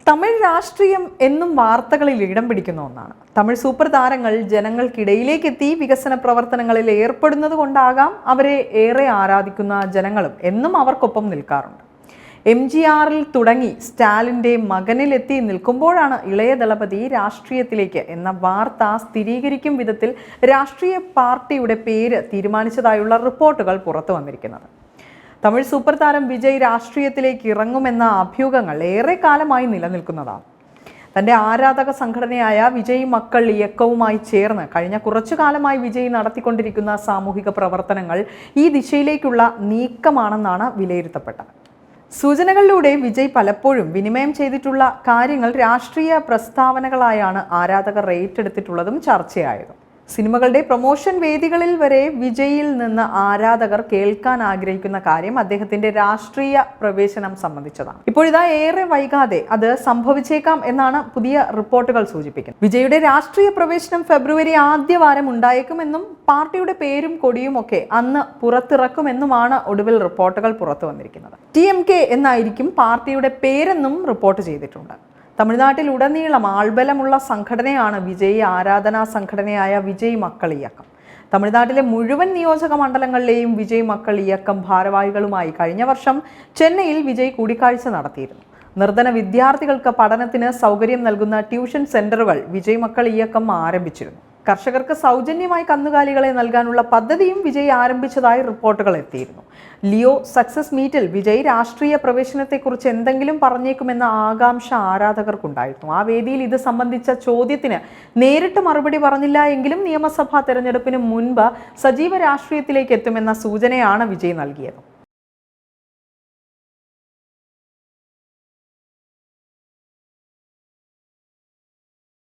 തമിഴ് രാഷ്ട്രീയം എന്നും വാർത്തകളിൽ ഇടം പിടിക്കുന്ന ഒന്നാണ്. തമിഴ് സൂപ്പർ താരങ്ങൾ ജനങ്ങൾക്കിടയിലേക്ക് എത്തി വികസന പ്രവർത്തനങ്ങളിൽ ഏർപ്പെടുന്നത് കൊണ്ടാകാം അവരെ ഏറെ ആരാധിക്കുന്ന ജനങ്ങളും എന്നും അവർക്കൊപ്പം നിൽക്കാറുണ്ട്. MGRൽ തുടങ്ങി സ്റ്റാലിൻ്റെ മകനിലെത്തി നിൽക്കുമ്പോഴാണ് ഇളയ ദളപതി രാഷ്ട്രീയത്തിലേക്ക് എന്ന വാർത്ത സ്ഥിരീകരിക്കും വിധത്തിൽ രാഷ്ട്രീയ പാർട്ടിയുടെ പേര് തീരുമാനിച്ചതായുള്ള റിപ്പോർട്ടുകൾ പുറത്തു വന്നിരിക്കുന്നത്. തമിഴ് സൂപ്പർ താരം വിജയ് രാഷ്ട്രീയത്തിലേക്ക് ഇറങ്ങുമെന്ന അഭ്യൂഹങ്ങൾ ഏറെ കാലമായി നിലനിൽക്കുന്നതാണ്. തൻ്റെ ആരാധക സംഘടനയായ വിജയ് മക്കൾ ഇയക്കവുമായി ചേർന്ന് കഴിഞ്ഞ കുറച്ചു കാലമായി വിജയ് നടത്തിക്കൊണ്ടിരിക്കുന്ന സാമൂഹിക പ്രവർത്തനങ്ങൾ ഈ ദിശയിലേക്കുള്ള നീക്കമാണെന്നാണ് വിലയിരുത്തപ്പെട്ടത്. സൂചനകളിലൂടെ വിജയ് പലപ്പോഴും വിനിമയം ചെയ്തിട്ടുള്ള കാര്യങ്ങൾ രാഷ്ട്രീയ പ്രസ്താവനകളായാണ് ആരാധകർ ഏറ്റെടുത്തിട്ടുള്ളതും ചർച്ചയായതും. സിനിമകളുടെ പ്രൊമോഷൻ വേദികളിൽ വരെ വിജയിൽ നിന്ന് ആരാധകർ കേൾക്കാൻ ആഗ്രഹിക്കുന്ന കാര്യം അദ്ദേഹത്തിന്റെ രാഷ്ട്രീയ പ്രവേശനം സംബന്ധിച്ചതാണ്. ഇപ്പോഴിതാ ഏറെ വൈകാതെ അത് സംഭവിച്ചേക്കാം എന്നാണ് പുതിയ റിപ്പോർട്ടുകൾ സൂചിപ്പിക്കുന്നത്. വിജയുടെ രാഷ്ട്രീയ പ്രവേശനം ഫെബ്രുവരി ആദ്യവാരം ഉണ്ടായേക്കുമെന്നും പാർട്ടിയുടെ പേരും കൊടിയും ഒക്കെ അന്ന് പുറത്തിറക്കുമെന്നുമാണ് ഒടുവിൽ റിപ്പോർട്ടുകൾ പുറത്തു വന്നിരിക്കുന്നത്. TMK എന്നായിരിക്കും പാർട്ടിയുടെ പേരെന്നും റിപ്പോർട്ട് ചെയ്തിട്ടുണ്ട്. തമിഴ്നാട്ടിൽ ഉടനീളം ആൾബലമുള്ള സംഘടനയാണ് വിജയ് ആരാധനാ സംഘടനയായ വിജയ് മക്കൾ ഇയക്കം. തമിഴ്നാട്ടിലെ മുഴുവൻ നിയോജക മണ്ഡലങ്ങളിലെയും വിജയ് മക്കൾ ഇയക്കം ഭാരവാഹികളുമായി കഴിഞ്ഞ വർഷം ചെന്നൈയിൽ വിജയ് കൂടിക്കാഴ്ച നടത്തിയിരുന്നു. നിർധന വിദ്യാർത്ഥികൾക്ക് പഠനത്തിന് സൗകര്യം നൽകുന്ന ട്യൂഷൻ സെന്ററുകൾ വിജയ് മക്കൾ ഇയക്കം ആരംഭിച്ചിരുന്നു. കർഷകർക്ക് സൗജന്യമായി കന്നുകാലികളെ നൽകാനുള്ള പദ്ധതിയും വിജയ് ആരംഭിച്ചതായി റിപ്പോർട്ടുകൾ എത്തിയിരുന്നു. ലിയോ സക്സസ് മീറ്റിൽ വിജയ് രാഷ്ട്രീയ പ്രവേശനത്തെക്കുറിച്ച് എന്തെങ്കിലും പറഞ്ഞേക്കുമെന്ന ആകാംക്ഷ ആരാധകർക്കുണ്ടായിരുന്നു. ആ വേദിയിൽ ഇത് സംബന്ധിച്ച ചോദ്യത്തിന് നേരിട്ട് മറുപടി പറഞ്ഞില്ല എങ്കിലും നിയമസഭാ തെരഞ്ഞെടുപ്പിന് മുൻപ് സജീവ രാഷ്ട്രീയത്തിലേക്ക് എത്തുമെന്ന സൂചനയാണ് വിജയ് നൽകിയത്.